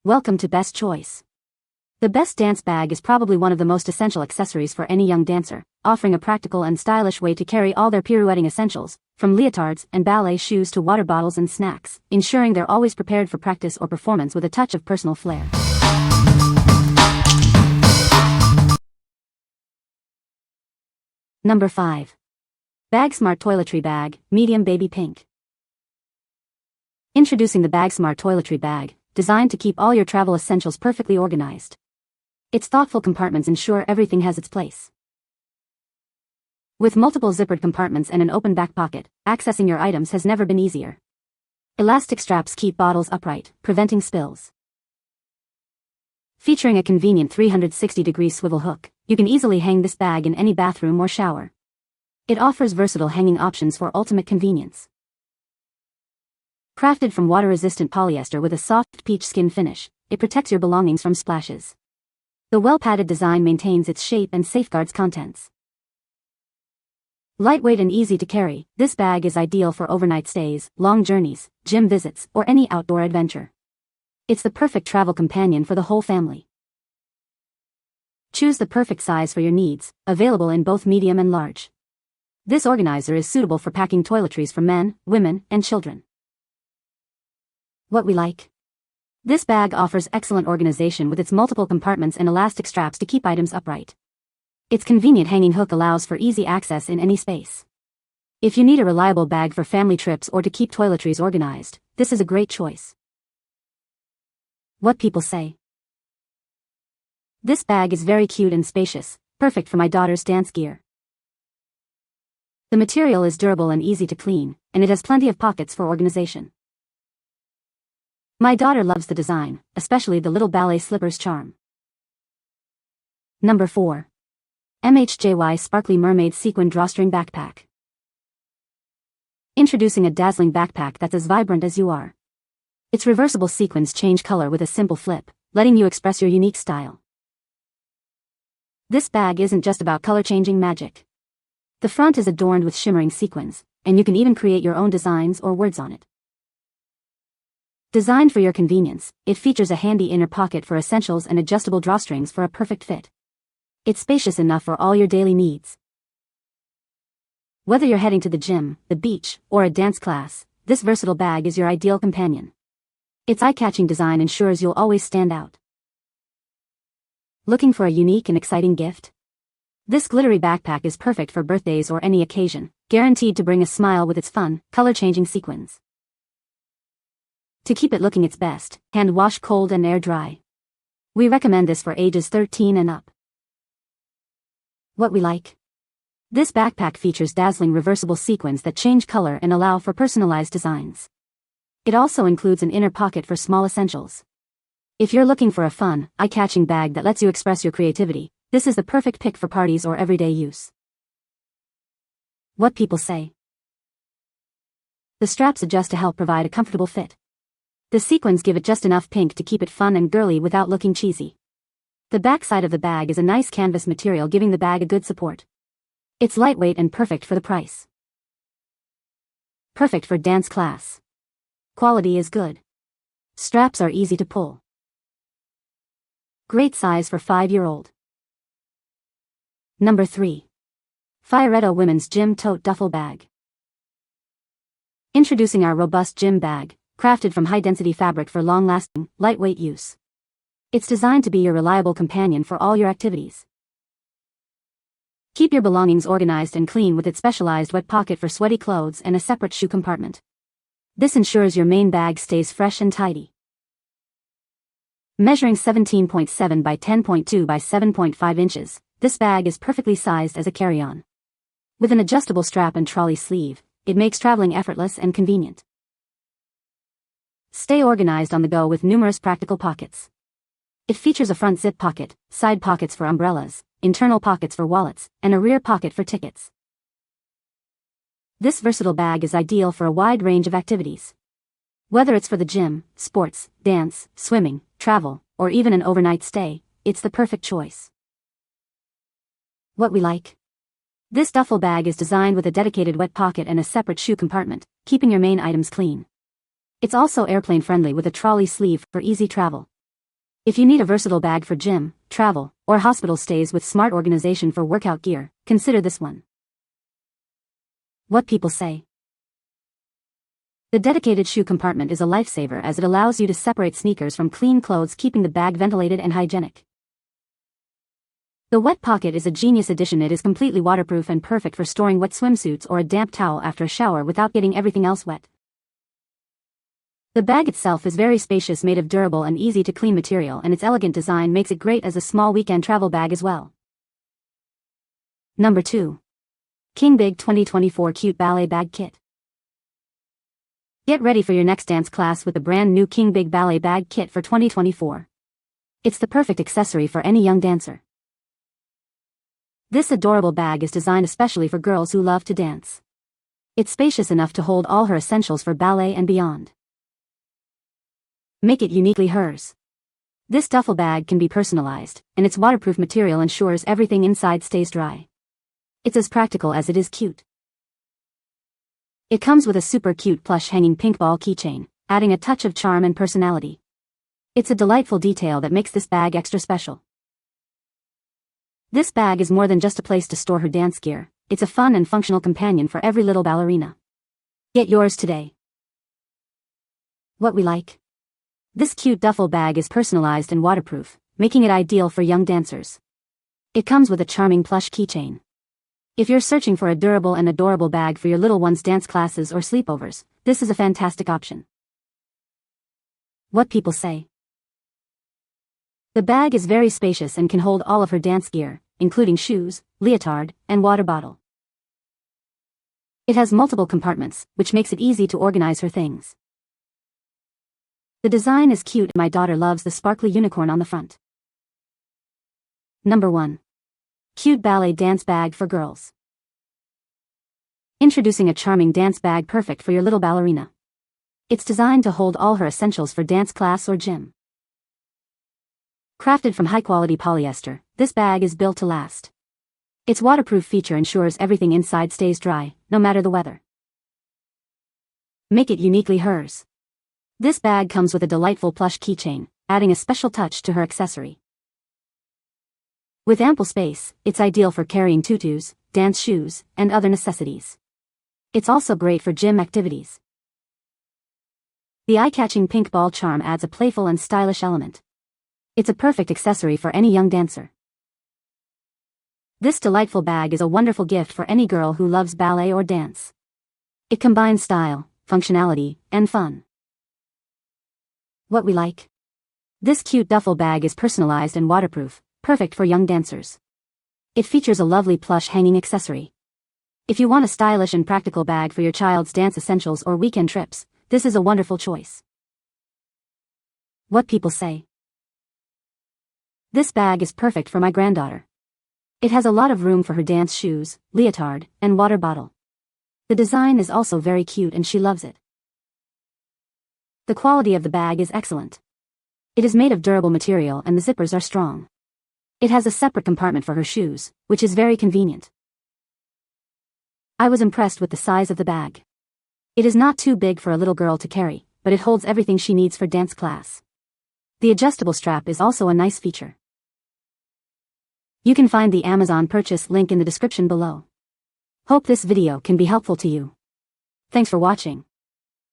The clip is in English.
Welcome to Best Choice. The Best Dance Bag is probably one of the most essential accessories for any young dancer, offering a practical and stylish way to carry all their pirouetting essentials, from leotards and ballet shoes to water bottles and snacks, ensuring they're always prepared for practice or performance with a touch of personal flair. Number 5. BAGSMART Toiletry Bag, Medium Baby Pink. Introducing the BAGSMART Toiletry Bag, designed to keep all your travel essentials perfectly organized. Its thoughtful compartments ensure everything has its place. With multiple zippered compartments and an open back pocket, accessing your items has never been easier. Elastic straps keep bottles upright, preventing spills. Featuring a convenient 360-degree swivel hook, you can easily hang this bag in any bathroom or shower. It offers versatile hanging options for ultimate convenience. Crafted from water-resistant polyester with a soft peach skin finish, it protects your belongings from splashes. The well-padded design maintains its shape and safeguards contents. Lightweight and easy to carry, this bag is ideal for overnight stays, long journeys, gym visits, or any outdoor adventure. It's the perfect travel companion for the whole family. Choose the perfect size for your needs, available in both medium and large. This organizer is suitable for packing toiletries for men, women, and children. What we like. This bag offers excellent organization with its multiple compartments and elastic straps to keep items upright. Its convenient hanging hook allows for easy access in any space. If you need a reliable bag for family trips or to keep toiletries organized, this is a great choice. What people say. This bag is very cute and spacious, perfect for my daughter's dance gear. The material is durable and easy to clean, and it has plenty of pockets for organization. My daughter loves the design, especially the little ballet slippers charm. Number 4. MHJY Sparkly Mermaid Sequin Drawstring Backpack. Introducing a dazzling backpack that's as vibrant as you are. Its reversible sequins change color with a simple flip, letting you express your unique style. This bag isn't just about color-changing magic. The front is adorned with shimmering sequins, and you can even create your own designs or words on it. Designed for your convenience, it features a handy inner pocket for essentials and adjustable drawstrings for a perfect fit. It's spacious enough for all your daily needs. Whether you're heading to the gym, the beach, or a dance class, this versatile bag is your ideal companion. Its eye-catching design ensures you'll always stand out. Looking for a unique and exciting gift? This glittery backpack is perfect for birthdays or any occasion, guaranteed to bring a smile with its fun, color-changing sequins. To keep it looking its best, hand wash cold and air dry. We recommend this for ages 13 and up. What we like. This backpack features dazzling reversible sequins that change color and allow for personalized designs. It also includes an inner pocket for small essentials. If you're looking for a fun, eye-catching bag that lets you express your creativity, this is the perfect pick for parties or everyday use. What people say. The straps adjust to help provide a comfortable fit. The sequins give it just enough pink to keep it fun and girly without looking cheesy. The back side of the bag is a nice canvas material, giving the bag a good support. It's lightweight and perfect for the price. Perfect for dance class. Quality is good. Straps are easy to pull. Great size for 5-year-old. Number 3. FIORETTO Women's Gym Tote Duffle Bag. Introducing our robust gym bag, crafted from high-density fabric for long-lasting, lightweight use. It's designed to be your reliable companion for all your activities. Keep your belongings organized and clean with its specialized wet pocket for sweaty clothes and a separate shoe compartment. This ensures your main bag stays fresh and tidy. Measuring 17.7 by 10.2 by 7.5 inches, this bag is perfectly sized as a carry-on. With an adjustable strap and trolley sleeve, it makes traveling effortless and convenient. Stay organized on the go with numerous practical pockets. It features a front zip pocket, side pockets for umbrellas, internal pockets for wallets, and a rear pocket for tickets. This versatile bag is ideal for a wide range of activities. Whether it's for the gym, sports, dance, swimming, travel, or even an overnight stay, it's the perfect choice. What we like. This duffel bag is designed with a dedicated wet pocket and a separate shoe compartment, keeping your main items clean. It's also airplane friendly with a trolley sleeve for easy travel. If you need a versatile bag for gym, travel, or hospital stays with smart organization for workout gear, consider this one. What people say. The dedicated shoe compartment is a lifesaver as it allows you to separate sneakers from clean clothes, keeping the bag ventilated and hygienic. The wet pocket is a genius addition. It is completely waterproof and perfect for storing wet swimsuits or a damp towel after a shower without getting everything else wet. The bag itself is very spacious, made of durable and easy to clean material, and its elegant design makes it great as a small weekend travel bag as well. Number 2. KingBig 2024 Cute Ballet Bag Kit. Get ready for your next dance class with the brand new KingBig Ballet Bag Kit for 2024. It's the perfect accessory for any young dancer. This adorable bag is designed especially for girls who love to dance. It's spacious enough to hold all her essentials for ballet and beyond. Make it uniquely hers. This duffel bag can be personalized, and its waterproof material ensures everything inside stays dry. It's as practical as it is cute. It comes with a super cute plush hanging pink ball keychain, adding a touch of charm and personality. It's a delightful detail that makes this bag extra special. This bag is more than just a place to store her dance gear. It's a fun and functional companion for every little ballerina. Get yours today. What we like. This cute duffel bag is personalized and waterproof, making it ideal for young dancers. It comes with a charming plush keychain. If you're searching for a durable and adorable bag for your little one's dance classes or sleepovers, this is a fantastic option. What people say. The bag is very spacious and can hold all of her dance gear, including shoes, leotard, and water bottle. It has multiple compartments, which makes it easy to organize her things. The design is cute. My daughter loves the sparkly unicorn on the front. Number 1. Cute ballet dance bag for girls. Introducing a charming dance bag perfect for your little ballerina. It's designed to hold all her essentials for dance class or gym. Crafted from high-quality polyester, this bag is built to last. Its waterproof feature ensures everything inside stays dry, no matter the weather. Make it uniquely hers. This bag comes with a delightful plush keychain, adding a special touch to her accessory. With ample space, it's ideal for carrying tutus, dance shoes, and other necessities. It's also great for gym activities. The eye-catching pink ball charm adds a playful and stylish element. It's a perfect accessory for any young dancer. This delightful bag is a wonderful gift for any girl who loves ballet or dance. It combines style, functionality, and fun. What we like. This cute duffel bag is personalized and waterproof, perfect for young dancers. It features a lovely plush hanging accessory. If you want a stylish and practical bag for your child's dance essentials or weekend trips, this is a wonderful choice. What people say. This bag is perfect for my granddaughter. It has a lot of room for her dance shoes, leotard, and water bottle. The design is also very cute and she loves it. The quality of the bag is excellent. It is made of durable material and the zippers are strong. It has a separate compartment for her shoes, which is very convenient. I was impressed with the size of the bag. It is not too big for a little girl to carry, but it holds everything she needs for dance class. The adjustable strap is also a nice feature. You can find the Amazon purchase link in the description below. Hope this video can be helpful to you. Thanks for watching.